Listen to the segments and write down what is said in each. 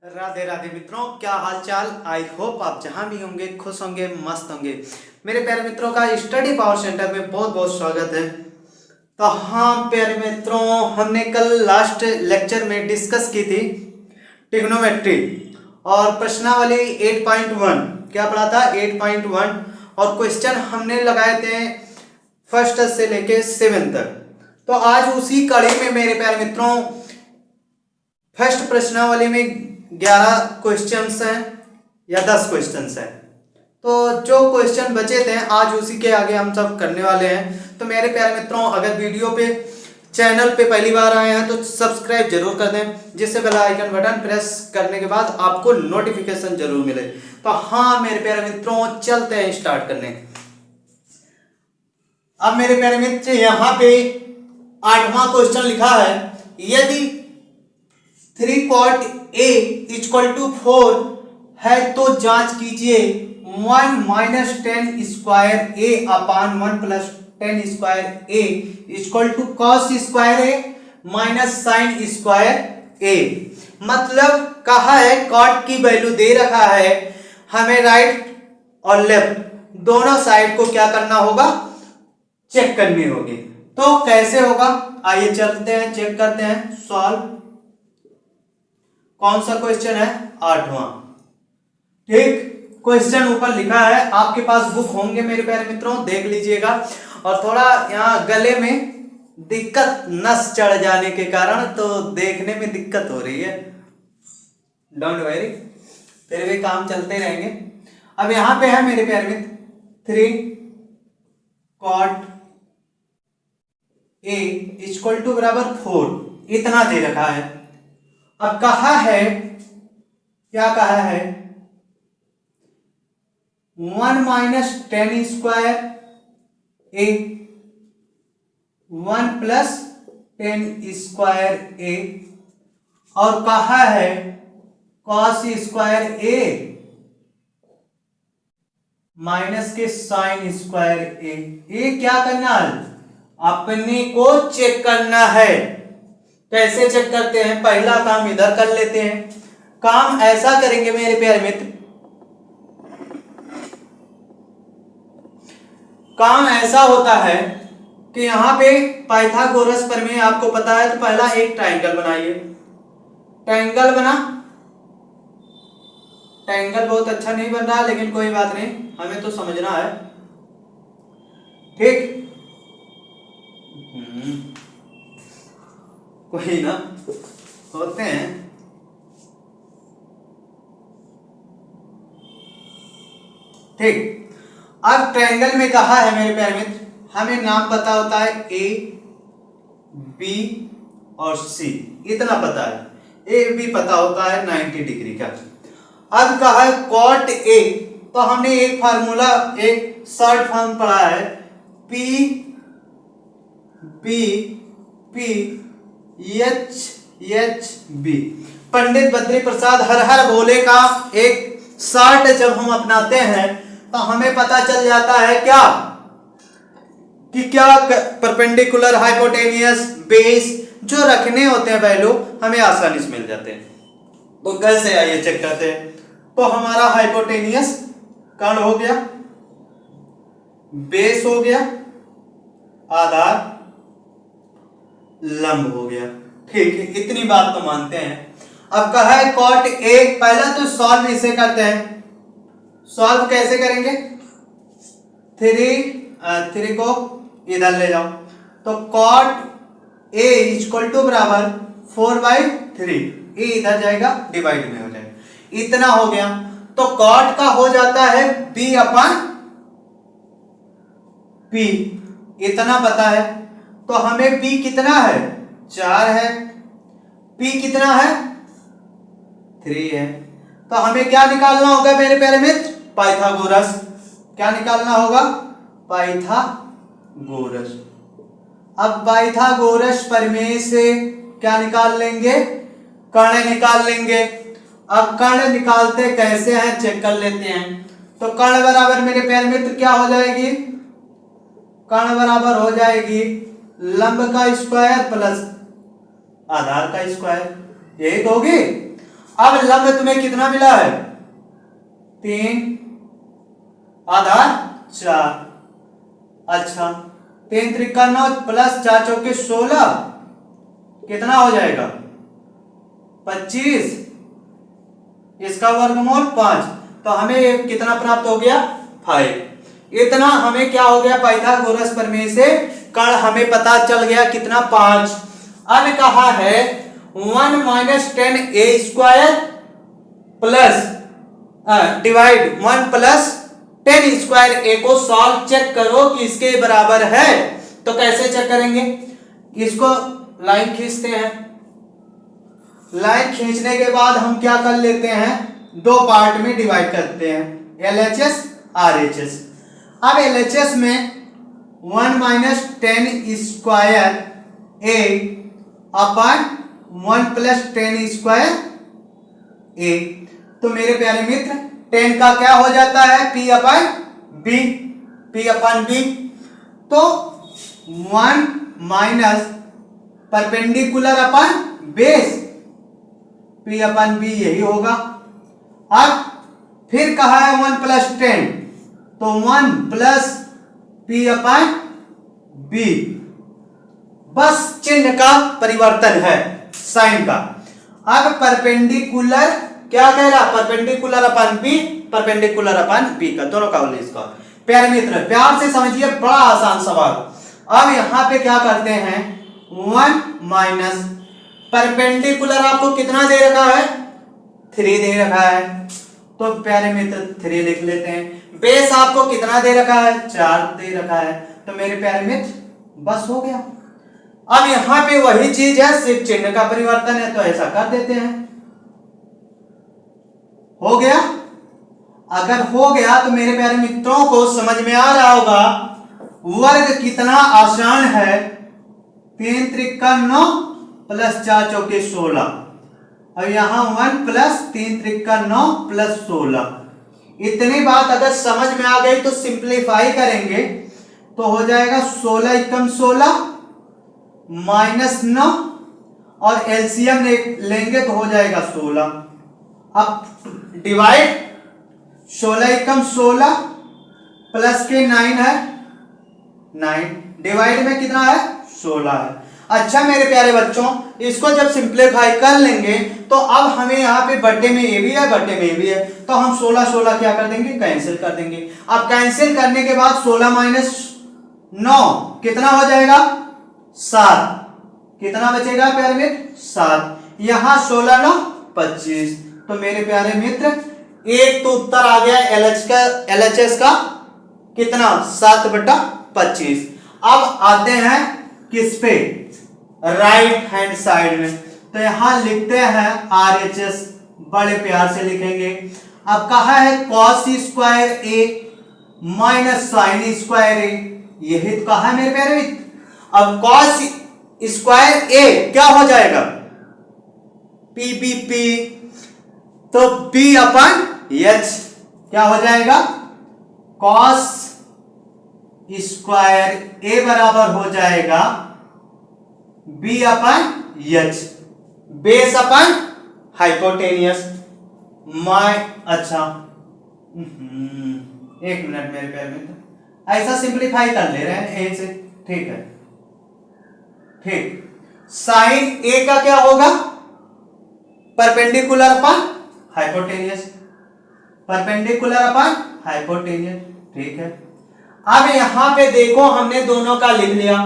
राधे राधे मित्रों, क्या हाल चाल। आई होप आप जहां भी होंगे खुश होंगे, मस्त होंगे। मेरे प्यारे मित्रों का स्टडी पावर सेंटर में बहुत बहुत स्वागत है। तो हाँ प्यारे मित्रों, हमने कल लास्ट लेक्चर में डिस्कस की थी ट्रिग्नोमेट्री और प्रश्नावली 8.1। क्या पढ़ा था? 8.1। और क्वेश्चन हमने लगाए थे फर्स्ट से लेके 7 तक। तो आज उसी कड़ी में मेरे प्यारे मित्रों फर्स्ट प्रश्नावली में 11 क्वेश्चंस हैं या 10 क्वेश्चंस हैं। तो जो क्वेश्चन बचे थे आज उसी के आगे हम सब करने वाले हैं। तो मेरे प्यारे मित्रों, अगर वीडियो पे चैनल पे पहली बार आए हैं तो सब्सक्राइब जरूर कर दें, जिससे बेल आइकन बटन प्रेस करने के बाद आपको नोटिफिकेशन जरूर मिले। तो हाँ मेरे प्यारे मित्रों, चलते हैं स्टार्ट करने। अब मेरे प्यारे मित्र यहाँ पे 8वां क्वेश्चन लिखा है, यदि 3 cot a इक्वल टू 4 है तो जांच कीजिए 1 minus 10 square a upon 1 plus 10 square a equal to cos square a minus sine square a। मतलब कहा है कॉट की वैल्यू दे रखा है, हमें राइट और लेफ्ट दोनों साइड को क्या करना होगा, चेक करनी होगी। तो कैसे होगा, आइए चलते हैं चेक करते हैं। सॉल्व। कौन सा क्वेश्चन है? 8वां। ठीक, क्वेश्चन ऊपर लिखा है, आपके पास बुक होंगे मेरे प्यारे मित्रों, देख लीजिएगा। और थोड़ा यहाँ गले में दिक्कत, नस चढ़ जाने के कारण तो देखने में दिक्कत हो रही है। डोंट वरी, फिर भी काम चलते रहेंगे। अब यहाँ पे है मेरे प्यारे मित्र 3 cot a इक्वल टू बराबर 4, इतना दे रखा है। अब कहा है, क्या कहा है, 1 माइनस 10 स्क्वायर ए 1 प्लस 10 स्क्वायर ए, और कहा है कॉस स्क्वायर ए माइनस के साइन स्क्वायर ए। ये क्या करना है, अपने को चेक करना है। कैसे चेक करते हैं? पहला काम इधर कर लेते हैं। काम ऐसा करेंगे मेरे प्यारे मित्र, काम ऐसा होता है कि यहाँ पे पाइथागोरस प्रमेय आपको पता है, तो पहला एक ट्रायंगल बनाइए। ट्रायंगल बना, ट्रायंगल बहुत अच्छा नहीं बन रहा लेकिन कोई बात नहीं, हमें तो समझना है। ठीक, कोई ना, होते हैं। ठीक, अब ट्रायंगल में कहा है मेरे प्यारे मित्र, हमें नाम पता होता है ए बी और सी, इतना पता है। ए बी पता होता है 90 डिग्री का। अब कहा है कॉट ए, तो हमने एक फार्मूला, एक शॉर्ट फॉर्म पढ़ा है, P B P H H B. Pandit Badri Prasad Har Har Bhole का एक शॉर्ट जब हम अपनाते हैं तो हमें पता चल जाता है क्या, कि क्या परपेंडिकुलर, हाइपोटेनियस, बेस जो रखने होते हैं वैल्यू हमें आसानी से मिल जाते हैं। तो कैसे, आइए चेक करते हैं। तो हमारा हाइपोटेनियस कर्ण हो गया, बेस हो गया, आधार लंब हो गया। ठीक है, इतनी बात तो मानते हैं। अब कहा है कॉट ए, पहला तो सॉल्व इसे करते हैं। सॉल्व कैसे करेंगे, 3 को इधर ले जाओ, तो कॉट ए इक्वल टू बराबर 4/3, ये इधर जाएगा, डिवाइड में हो जाएगा, इतना हो गया। तो कॉट का हो जाता है b अपन p, इतना पता है। तो हमें b कितना है, 4 है, p कितना है, 3 है। तो हमें क्या निकालना होगा मेरे प्यारे मित्र, पाइथागोरस। क्या निकालना होगा, पाइथागोरस। अब पाइथागोरस प्रमेय से क्या निकाल लेंगे, कर्ण निकाल लेंगे। अब कर्ण निकालते कैसे हैं चेक कर लेते हैं। तो कर्ण बराबर मेरे प्यारे मित्र क्या हो जाएगी, कर्ण बराबर हो जाएगी लंब का स्क्वायर प्लस आधार का स्क्वायर, यही तो होगी। अब लंब तुम्हें कितना मिला है? 3 आधा 4। अच्छा 3 त्रिका 9 प्लस 4 चौके 16 कितना हो जाएगा? 25। इसका वर्गमूल 5, तो हमें कितना प्राप्त हो गया? 5। इतना हमें क्या हो गया? पाइथागोरस प्रमेय से कर्ण हमें पता चल गया कितना? 5। अब कहा है 1 minus 10a² plus divide 1 plus 10² को सॉल्व चेक करो कि इसके बराबर है। तो कैसे चेक करेंगे? इसको लाइन खींचते हैं। लाइन खींचने के बाद हम क्या कर लेते हैं? 2 पार्ट में डिवाइड करते हैं, LHS RHS। अब LHS में 1 minus 10² a upon 1 plus 10² a। तो मेरे प्यारे मित्र 10 का क्या हो जाता है? P अपन B। तो 1 minus perpendicular upon base P अपन B यही होगा। अब फिर कहा है 1 प्लस 10, तो 1 प्लस P अपन B। बस चिन्ह का परिवर्तन है, साइन का। अब परपेंडिकुलर क्या कह रहा? Perpendicular upon B, perpendicular upon B का दोनों का इसका। प्यारे मित्र प्यार से समझिए, बड़ा आसान सवाल। अब यहां पे क्या करते हैं? 1 माइनस परपेंडिकुलर आपको कितना दे रखा है? 3 दे रखा है, तो प्यारे मित्र 3 लिख लेते हैं। बेस आपको कितना दे रखा है? 4 दे रखा है। तो मेरे प्यारे मित्र बस हो गया। अब यहां पे वही चीज है, सिर्फ चिन्ह का परिवर्तन है, तो ऐसा कर देते हैं। हो गया? अगर हो गया तो मेरे प्यारे मित्रों को समझ में आ रहा होगा वर्ग कितना आसान है। 3 त्रिका 9 प्लस 4 चौके 16। और यहां 1 प्लस 3 त्रिका 9 प्लस 16। इतनी बात अगर समझ में आ गई तो सिंप्लीफाई करेंगे तो हो जाएगा 16 एकम 16 माइनस 9 और एलसीएम लेंगे तो हो जाएगा 16। अब डिवाइड 16 एकम 16 प्लस के 9 है 9, डिवाइड में कितना है? 16 है। अच्छा मेरे प्यारे बच्चों, इसको जब सिंप्लीफाई कर लेंगे तो अब हमें यहाँ पे बर्थडे में ये भी है, बर्थडे में ये भी है, तो हम 16 क्या कर देंगे? कैंसिल कर देंगे। अब कैंसिल करने के बाद 16 माइनस 9 कितना हो जाएगा? 7। कितना बचेगा प्यारे मित्र? 7। यहाँ 16 9 25। तो मेरे प्यारे मित्र एक तो उत्तर आ गया LHS का कितना? 7/25। अब आते हैं किस पे? राइट हैंड साइड में। तो यहां लिखते हैं RHS, बड़े प्यार से लिखेंगे। अब कहा है cos² a minus sin² a, यही तो कहा है मेरे प्यारे मित्र। अब cos² a क्या हो जाएगा? PBP, तो B अपन H क्या हो जाएगा? cos² a बराबर हो जाएगा B अपन H, बेस अपन हाइपोटेनियस। अच्छा एक मिनट मेरे प्यारे मित्र, ऐसा सिंप्लीफाई कर ले रहे हैं ए से, ठीक है ठीक। साइन ए का क्या होगा? Perpendicular upon hypotenuse, perpendicular upon hypotenuse, ठीक है। अब यहां पे देखो हमने दोनों का लिख लिया।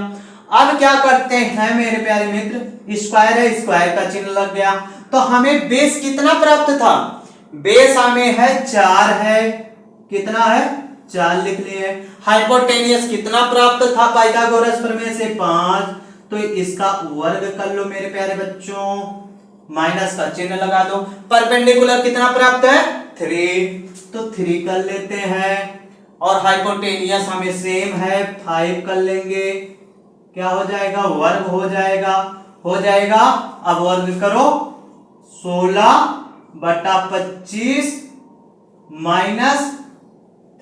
अब क्या करते हैं मेरे प्यारे मित्र? स्क्वायर है, स्क्वायर का चिन्ह लग गया, तो हमें बेस कितना प्राप्त था? बेस हमें है 4 है, कितना है? 4 लिख लिए। हाइपोटेनियस कितना प्राप्त था पाइथागोरस प्रमेय से? 5। तो इसका वर्ग कर लो मेरे प्यारे बच्चों, माइनस का चिन्ह लगा दो। परपेंडिकुलर कितना प्राप्त है? 3, तो 3 कर लेते हैं। और हाइपोटेनियस हमें सेम है, 5 कर लेंगे। क्या हो जाएगा? वर्ग हो जाएगा, हो जाएगा। अब वर्ग करो 16/25 माइनस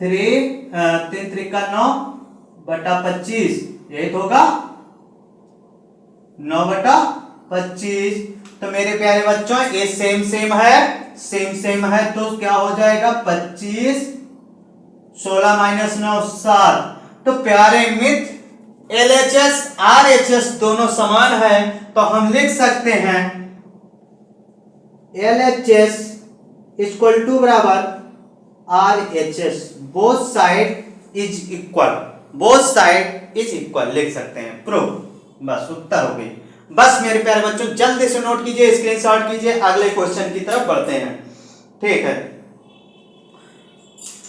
3 त्रिका 9/25, यही तो होगा 9/25। तो मेरे प्यारे बच्चों ये सेम सेम है तो क्या हो जाएगा 25, 16 माइनस 9 7। तो प्यारे मित्र LHS RHS दोनों समान है तो हम लिख सकते हैं LHS इक्वल टू बराबर RHS, both side is equal लिख सकते हैं। प्रूफ, बस उत्तर हो गई। बस मेरे प्यारे बच्चों जल्दी से नोट कीजिए, स्क्रीनशॉट कीजिए, अगले क्वेश्चन की तरफ बढ़ते हैं। ठीक है,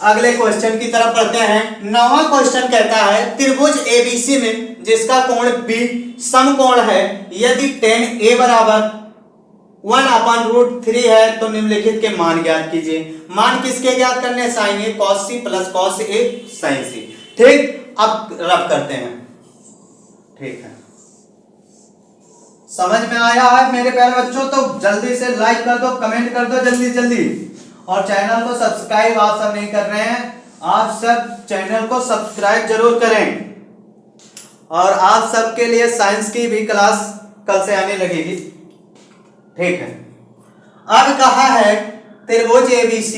अगले क्वेश्चन की तरफ बढ़ते हैं। 9वां क्वेश्चन कहता है त्रिभुज ABC में जिसका कोण B समकोण है, यदि tan A बराबर 1/√3 है तो निम्नलिखित के मान ज्ञात कीजिए। मान किसके ज्ञात करने? sin A cos C plus cos A sin C। ठीक, अब रब करते हैं। ठीक है, समझ में आया है मेरे प्यारे बच्चों? तो जल्दी से लाइक कर दो, कमेंट कर दो जल्दी, और चैनल को सब्सक्राइब आप सब नहीं कर रहे हैं, आप सब चैनल को सब्सक्राइब जरूर करें। और आप सबके लिए साइंस की भी क्लास कल से आने लगेगी। ठीक है, अब कहा है त्रिभुज ABC,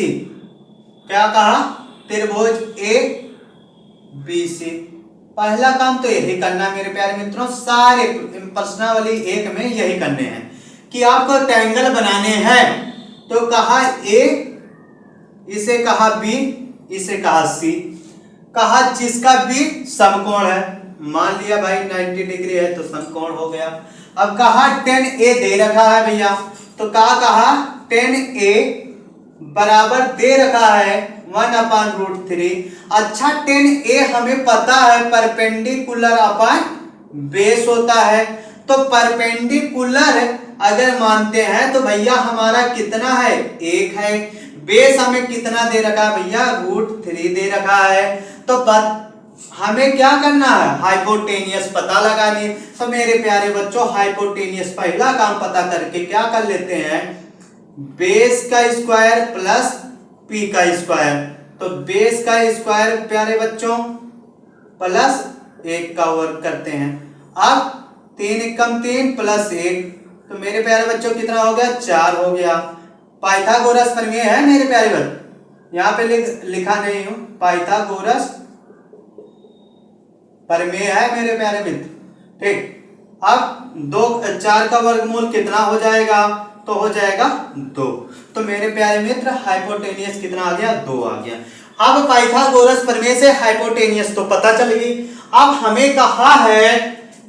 क्या कहा? त्रिभुज ABC। पहला काम तो यही करना मेरे प्यारे मित्रों, सारे प्रश्नावली 1 में यही करने हैं कि आपको ट्रायंगल बनाने हैं। तो कहा A, इसे कहा B, इसे कहा C, कहा जिसका B समकोण है, मान लिया भाई 90 डिग्री है तो समकोण हो गया। अब कहा tan A दे रखा है भैया, तो कहा tan A बराबर दे रखा है 1/√3। अच्छा, tan A हमें पता है परपेंडिकुलर अपन बेस होता है, तो परपेंडिकुलर अगर मानते हैं तो भैया हमारा कितना है? 1 है। बेस हमें कितना दे रखा है भैया? √3 दे रखा है। तो हमें क्या करना है? हाइपोटेनियस पता लगानी है। तो मेरे प्यारे बच्चों हाइपोटेनियस पहला काम पता करके क्या कर लेते हैं? बेस का स्क्वायर प्लस P का स्क्वायर। तो बेस का स्क्वायर प्यारे बच्चों प्लस 1 का वर्ग करते हैं। अब 3 एकम 3 प्लस 1, तो मेरे प्यारे बच्चों कितना हो गया? 4 हो गया। पाइथागोरस प्रमेय है मेरे प्यारे बच्चों, यहाँ पे लिखा नहीं हूं, पाइथागोरस प्रमेय है मेरे प्यारे मित्र। ठीक, अब 4 का वर्गमूल कितना हो जाएगा? तो हो जाएगा 2। तो मेरे प्यारे मित्र हाइपोटेनियस कितना आ गया? 2 आ गया। अब पाइथागोरस प्रमेय से हाइपोटेनियस तो पता चल गई। अब हमें कहा है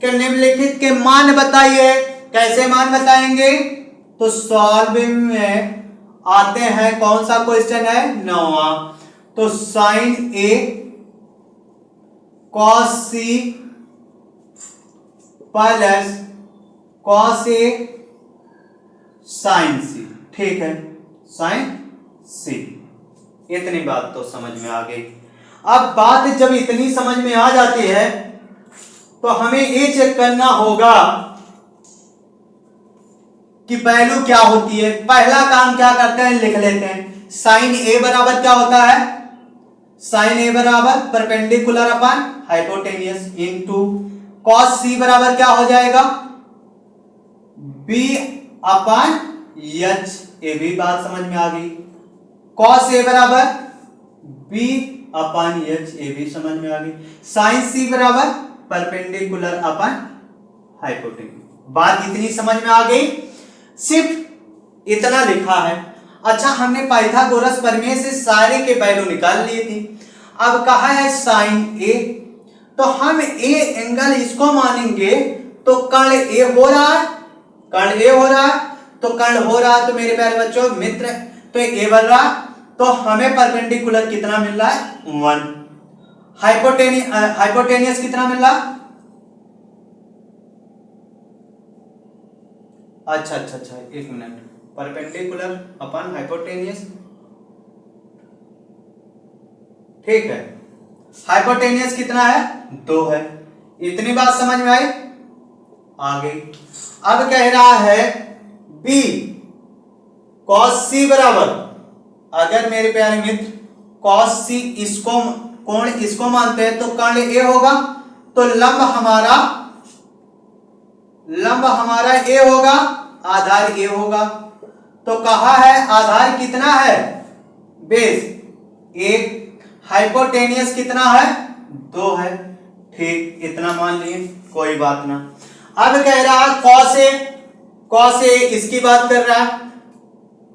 कि निम्नलिखित के मान बताइए। कैसे मान बताएंगे? तो सॉल्विंग में आते हैं, कौन सा क्वेश्चन है? 9वां। तो sin A cos C plus cos A sin C। ठीक है, sin C। इतनी बात तो समझ में आ गई। अब बात जब इतनी समझ में आ जाती है तो हमें ये चेक करना होगा कि वैल्यू क्या होती है। पहला काम क्या करते हैं? लिख लेते हैं। sin A बराबर क्या होता है? sin A बराबर perpendicular upon hypotenuse into cos C बराबर क्या हो जाएगा? B अपन H। ये भी बात समझ में आ गई। cos A बराबर B अपन H, ये भी समझ में आ गई। sin C बराबर परपेंडिकुलर अपन हाइपोटेनियस। बात इतनी समझ में आ गई, सिर्फ इतना लिखा है। अच्छा, हमने पाइथागोरस प्रमेय से सारे के वैल्यू निकाल लिए थी। अब कहा है sin A, तो हम A एंगल इसको मानेंगे तो कर्ण A हो रहा है, कर्ण A हो रहा है, तो कर्ण हो रहा है तो मेरे प्यारे बच्चों मित्र तो A बन रहा, तो हमें परपेंडिकुलर कितना मिल रहा है? 1। हाइपोटेनियस कितना मिल रहा? अच्छा, एक मिनट। परपेंडिकुलर अपन हाइपोटेनियस, ठीक है। हाइपोटेनियस कितना है? 2 है। इतनी बात समझ में आई? आ गई। अब कह रहा है B cos C बराबर, अगर मेरे प्यारे मित्र cos C इसको कोण इसको मानते हैं तो कर्ण A होगा, तो लंब हमारा A होगा। आधार ए होगा। तो कहा है आधार कितना है, बेस एक, हाइपोटेनियस कितना है, 2 है। ठीक, इतना मान लिए, कोई बात ना। अब कह रहा कॉस ए इसकी बात कर रहा है,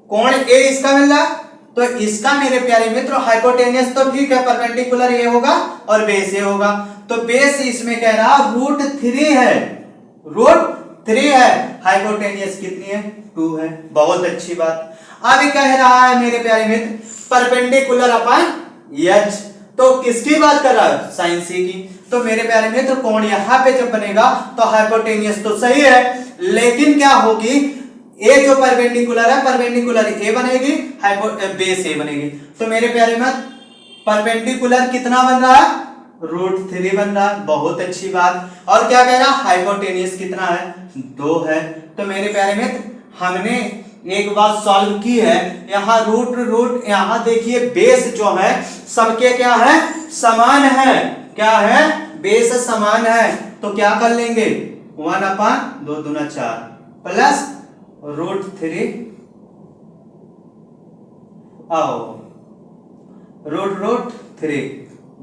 कोण ए इसका मिल रहा है, तो इसका मेरे प्यारे मित्र हाइपोटेनियस तो ठीक है, परपेंडिकुलर ये होगा और बेस ये होगा। तो बेस इसमें कह रहा √3 है, √3 है। हाइपोटेनियस कितनी है, 2 है। बहुत अच्छी बात। अब कह रहा है मेरे प्यारे मित्र परपेंडिकुलर अपन एच, तो किसकी बात कर रहा है, साइन सी की। तो मेरे प्यारे मित्र कोण यहां पे जब बनेगा तो हाइपोटेनियस तो सही है, लेकिन क्या होगी, ए जो परपेंडिकुलर है, परपेंडिकुलर ए बनेगी, बेस ए बनेगी। तो मेरे प्यारे मित्र परपेंडिकुलर कितना बन रहा है, √3 बन रहा है। बहुत अच्छी बात। और क्या कह रहा, हाइपोटेनियस कितना है, 2 है। तो मेरे प्यारे मित्र हमने एक बात सॉल्व की है, यहाँ रूट यहाँ देखिए बेस जो है सबके क्या है, समान है। क्या है, बेस समान है। तो क्या कर लेंगे, 1/2 दूना 4 प्लस √3 आओ √3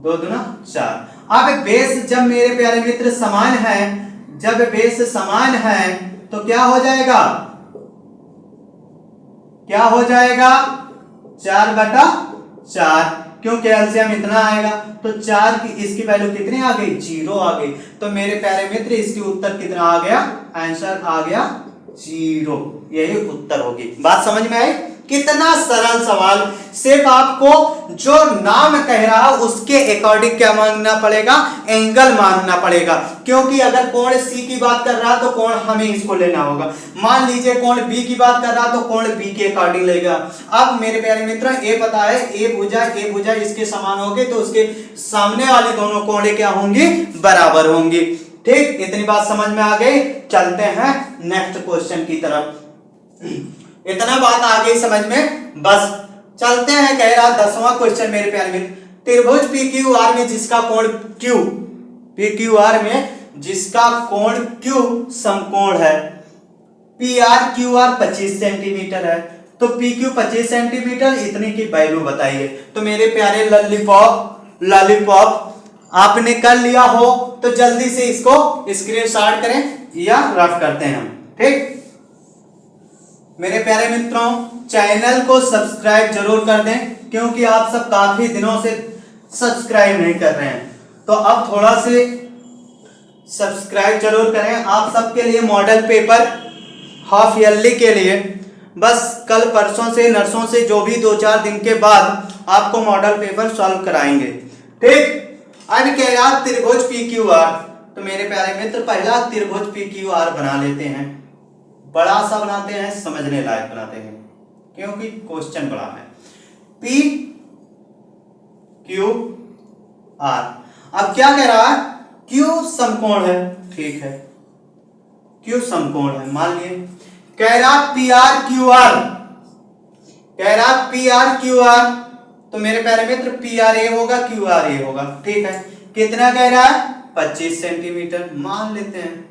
2 दूना 4। अब बेस जब मेरे प्यारे मित्र समान है, जब बेस समान है तो क्या हो जाएगा, क्या हो जाएगा, 4/4, क्योंकि एलसीएम इतना आएगा। तो 4 की इसकी वैल्यू कितनी आ गई, 0 आ गई। तो मेरे प्यारे मित्र इसकी उत्तर कितना आ गया, आंसर आ गया 0। यही उत्तर होगी। बात समझ में आई, कितना सरल सवाल। सिर्फ आपको जो नाम कह रहा है उसके अकॉर्डिंग क्या मानना पड़ेगा, एंगल मानना पड़ेगा। क्योंकि अगर कोण सी की बात कर रहा तो कोण हमें इसको लेना होगा। मान लीजिए कोण बी की बात कर रहा तो कोण बी के अकॉर्डिंग लेगा। अब मेरे प्यारे मित्र ए पता है, ए भुजा इसके समान होगी, तो उसके सामने वाली दोनों कोणे क्या होंगी, बराबर होंगी। ठीक, इतनी बात समझ में आ गई। चलते हैं नेक्स्ट क्वेश्चन की तरफ। इतना बात आ गई समझ में, बस चलते हैं। कह रहा 10वां क्वेश्चन मेरे प्यारे मित्र, त्रिभुज PQR में जिसका कोण Q, PQR में जिसका कोण Q समकोण है, PRQR 25 सेंटीमीटर है, तो PQ 25 सेंटीमीटर, इतने की वैल्यू बताइए। तो मेरे प्यारे लॉलीपॉप आपने कर लिया हो तो जल्दी से इसको स्क्रीनशॉट करें या रफ करते हैं हम। ठीक, मेरे प्यारे मित्रों चैनल को सब्सक्राइब जरूर कर दें, क्योंकि आप सब काफी दिनों से सब्सक्राइब नहीं कर रहे हैं। तो अब थोड़ा से सब्सक्राइब जरूर करें। आप सबके लिए मॉडल पेपर हाफ ईयरली के लिए बस कल परसों से नर्सों से जो भी 2-4 दिन के बाद आपको मॉडल पेपर सॉल्व कराएंगे। ठीक, अब कह रहा त्रिभुज PQR, तो मेरे प्यारे मित्र पहला त्रिभुज PQR बना लेते हैं। बड़ा सा बनाते हैं, समझने लायक बनाते हैं, क्योंकि क्वेश्चन बड़ा है। PQR, अब क्या कह रहा है, Q समकोण है। ठीक है, Q समकोण है, मान लिए। कह रहा PRQR, कह रहा PRQR, तो मेरे प्यारे मित्र PRA होगा, QRA होगा। ठीक है, कितना कह रहा है, 25 सेंटीमीटर मान लेते हैं।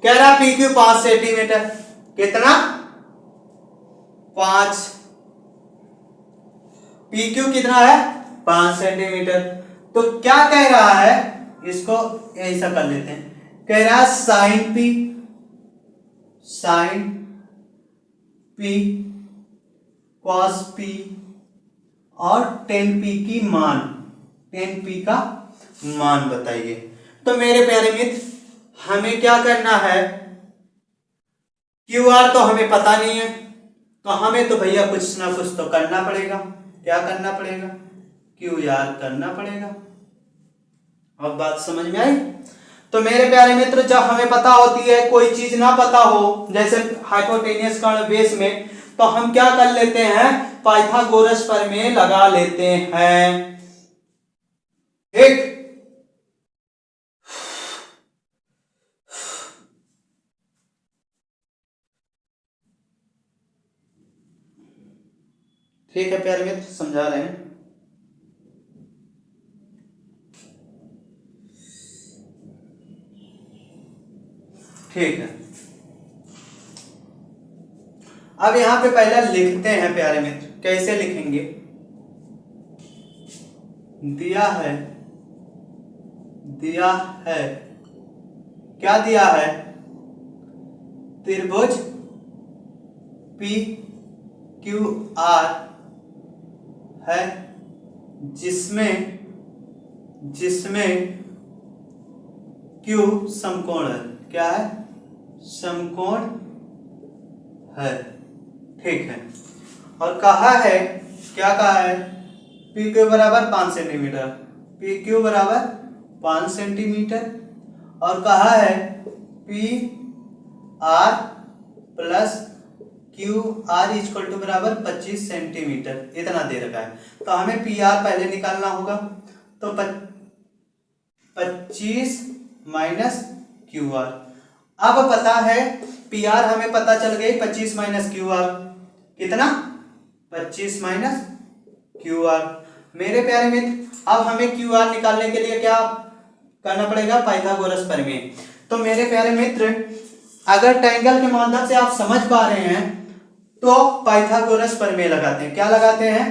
कह रहा PQ 5 सेंटीमीटर, कितना, 5, PQ कितना है, 5 सेंटीमीटर। तो क्या कह रहा है, इसको ऐसा कर लेते हैं। कह रहा साइन P cos P और tan P की मान, tan P का मान बताइए। तो मेरे प्यारे मित्र हमें क्या करना है, QR तो हमें पता नहीं है, तो हमें तो भैया कुछ ना कुछ तो करना पड़ेगा। क्या करना पड़ेगा, QR करना पड़ेगा। अब बात समझ में आई। तो मेरे प्यारे मित्र जब हमें पता होती है, कोई चीज ना पता हो, जैसे हाइपोटेनियस कर्ण बेस में, तो हम क्या कर लेते हैं, पाइथागोरस प्रमेय लगा लेते हैं। ठीक, ठीक है प्यारे मित्र, समझा रहे हैं। ठीक है, अब यहाँ पे पहला लिखते हैं प्यारे मित्र। कैसे लिखेंगे? दिया है क्या दिया है? त्रिभुज पी क्यू आर है, जिसमें क्यू समकोण है। क्या है? समकोण है। ठीक है, और कहा है, क्या कहा है? पी क्यू बराबर 5 सेंटीमीटर, पी क्यू बराबर 5 सेंटीमीटर, और कहा है P R plus Q R equal to बराबर 25 सेंटीमीटर, इतना दे रखा है। तो हमें पी आर पहले निकालना होगा। तो 25 माइनस क्यू आर। अब पता है पी आर हमें पता चल गई 25 माइनस क्यू आर कितना? 25 माइनस क्यू आर। मेरे प्यारे मित्र, अब हमें क्यू आर निकालने के लिए क्या करना पड़ेगा? पाइथागोरस प्रमेय। तो मेरे प्यारे मित्र, अगर ट्रायंगल के माध्यम से आप समझ पा रहे हैं तो पाइथागोरस प्रमेय लगाते हैं। क्या लगाते हैं?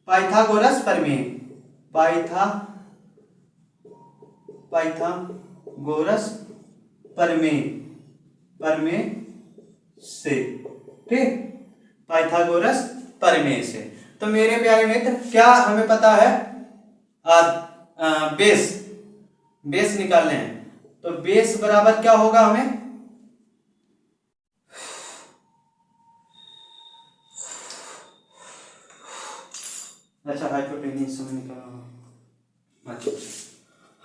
पाइथागोरस प्रमेय। पाइथागोरस प्रमेय से, ठीक, पाइथागोरस प्रमेय से। तो मेरे प्यारे मित्र, क्या हमें पता है? बेस निकालने हैं। तो बेस बराबर क्या होगा हमें? अच्छा, हाइपोटेनियस में निकालना। अच्छा,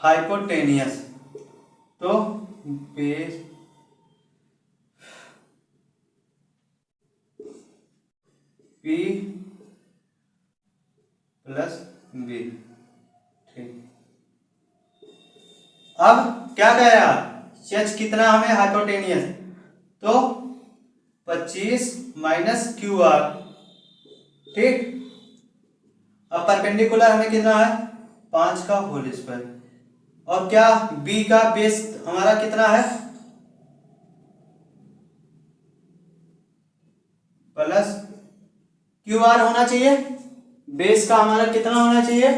हाइपोटेनियस। तो बेस पी प्लस बी। ठीक, अब क्या कह रहा? एच कितना हमें? हाइपोटेनियस। तो 25 माइनस क्यू आर। ठीक, अब परपेंडिकुलर हमें कितना है? 5 का होल स्क्वायर। और क्या बी का बेस हमारा कितना है? प्लस क्यू आर होना चाहिए। बेस का हमारा कितना होना चाहिए?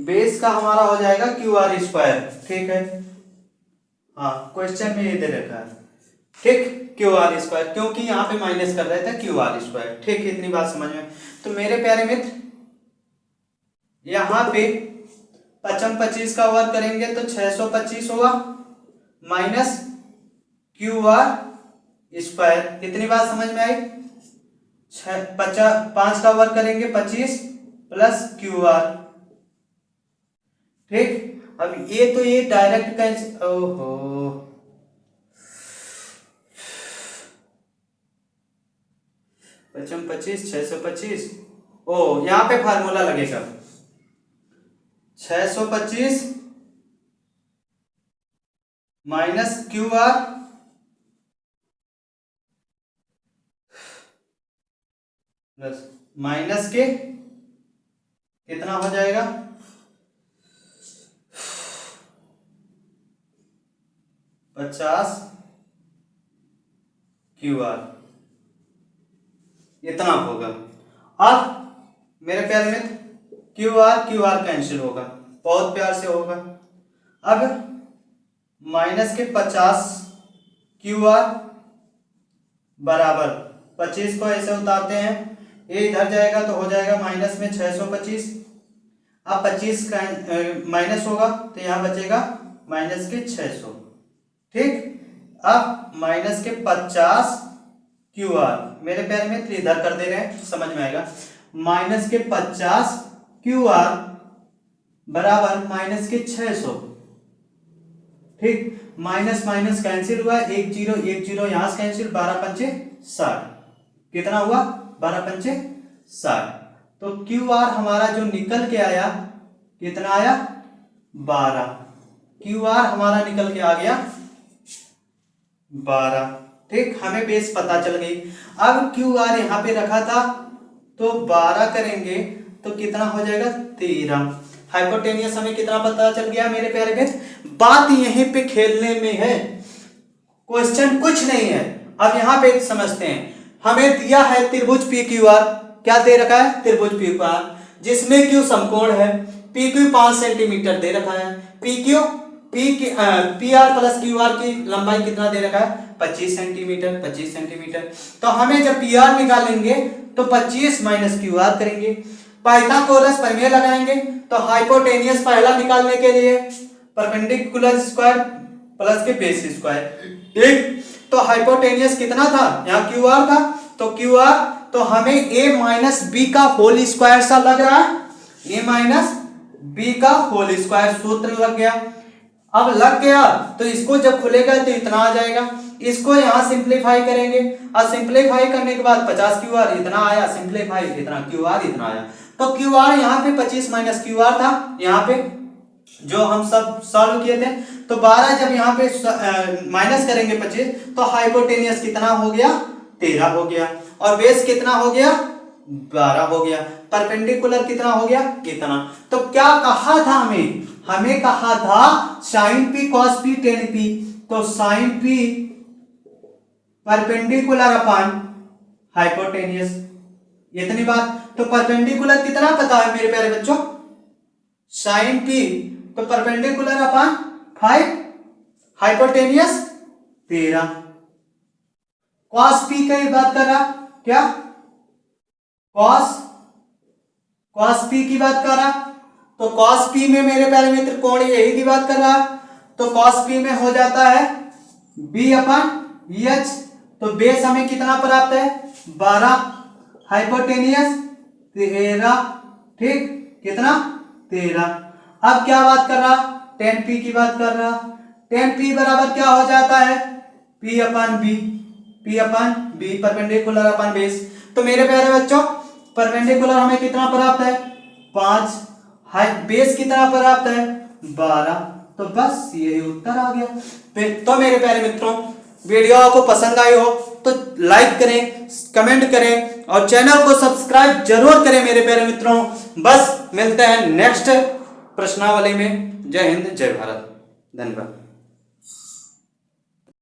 बेस का हमारा हो जाएगा क्यू आर स्क्वायर। ठीक है, हाँ, क्वेश्चन में ये दे रखा है। ठीक, क्यू आर स्क्वायर, क्योंकि यहाँ पे माइनस कर रहे थे क्यू आर स्क्वायर। ठीक, इतनी बात समझ में। तो मेरे प्यारे मित्र, यहाँ पे 25 का वर्ग करेंगे तो 625 होगा, माइनस क्यू आर स्क्वायर। इतनी बात समझ में आई? 5 का वर्ग करेंगे 25 प्लस क्यू आर। ठीक, अब ये डायरेक्ट कैंसिल। ओहो, पचम 25 625। ओ, यहाँ पे फार्मूला लगेगा 625 minus Q R plus minus के कितना हो जाएगा? 50 क्यू आर, इतना होगा। अब मेरे प्यारे मित्र, क्यू आर कैंसिल होगा, बहुत प्यार से होगा। अब माइनस के 50 क्यू आर बराबर 25 को ऐसे उतारते हैं, ये इधर जाएगा तो हो जाएगा माइनस में 625। अब 25 का माइनस होगा तो यहाँ बचेगा माइनस के 600। ठीक, अब माइनस के 50 क्यू आर, मेरे प्यारे मित्र इधर कर दे रहे हैं, समझ में आएगा। माइनस के 50 क्यू आर बराबर माइनस के 600। ठीक, माइनस माइनस कैंसिल हुआ, 1 0 1 0 यहां से कैंसिल, 12 पंचे 60। कितना हुआ? 12 पंचे 60। तो क्यू आर हमारा जो निकल के आया कितना आया? 12। क्यू आर हमारा निकल के आ गया 12। ठीक, हमें बेस पता चल गई। अब क्यू आर यहाँ पे रखा था तो 12 करेंगे तो कितना हो जाएगा? 13। हाइपोटेनियस हमें कितना पता चल गया मेरे प्यारे मित्र? बात यहीं पे खेलने में है, क्वेश्चन कुछ नहीं है। अब यहाँ पे समझते हैं, हमें दिया है त्रिभुज पी क्यू आर। क्या दे रखा है? त्रिभुज पी क्यू आर, जिसमें क्यू समकोण है, पी क्यू 5 सेंटीमीटर दे रखा है, P R plus Q are की लंबाई कितना दे रखा है? 25 सेंटीमीटर, 25 सेंटीमीटर। तो हमें जब पी आर निकालेंगे तो 25 माइनस क्यू आर करेंगे, पाइथागोरस प्रमेय लगाएंगे। तो हाइपोटेनियस पहला निकालने के लिए परपेंडिकुलर स्क्वायर प्लस के बेस स्क्वायर, ठीक। तो हाइपोटेनियस कितना था? यहाँ क्यू आर था, तो क्यू आर, तो हमें ए माइनस बी का होल स्क्वायर सा लग रहा है, ए माइनस बी का होल स्क्वायर सूत्र लग गया। अब लग गया तो इसको जब खुलेगा तो इतना आ जाएगा, इसको यहाँ सिंप्लीफाई करेंगे, और सिंप्लीफाई करने के बाद 50 क्यू आर इतना आया, सिंप्लीफाई इतना क्यू आर इतना आया। तो क्यू आर यहाँ पे 25 माइनस क्यू आर था, यहाँ पे जो हम सब सॉल्व किए थे। तो 12 जब यहाँ पे माइनस करेंगे 25, तो हाइपोटेनियस कितना हो गया? 13 हो गया, और बेस कितना हो गया? 12 हो गया। परपेंडिकुलर कितना हो गया? इतना। तो क्या कहा था हमें? हमें कहा था sine P cos P tan P, तो sine P perpendicular upon hypotenuse, इतनी बात। तो परपेंडिकुलर कितना पता है मेरे प्यारे बच्चों? साइन पी, तो perpendicular upon 5, hypotenuse 13। Cos P की बात कर रहा, क्या कॉस पी की बात कर रहा, तो कॉस पी में मेरे प्यारे मित्र कोण यही की बात कर रहा है। तो कॉस पी में हो जाता है बी अपॉन एच, तो बेस हमें कितना प्राप्त है? 12, हाइपोटेनियस 13, ठीक, कितना? 13। अब क्या बात कर रहा? 10p की बात कर रहा। 10p बराबर क्या हो जाता है? p अपन b परपेंडिकुलर अपन बेस। तो मेरे प्यारे बच्चों परपेंडिकुलर हमें कितना प्राप्त है? 5, हाइट बेस कितना प्राप्त है? 12। तो बस यही उत्तर आ गया। तो मेरे प्यारे मित्रों वीडियो आपको पसंद आई हो तो लाइक करें, कमेंट करें और चैनल को सब्सक्राइब जरूर करें मेरे प्यारे मित्रों। बस मिलते हैं नेक्स्ट प्रश्नावली में। जय हिंद, जय भारत, धन्यवाद।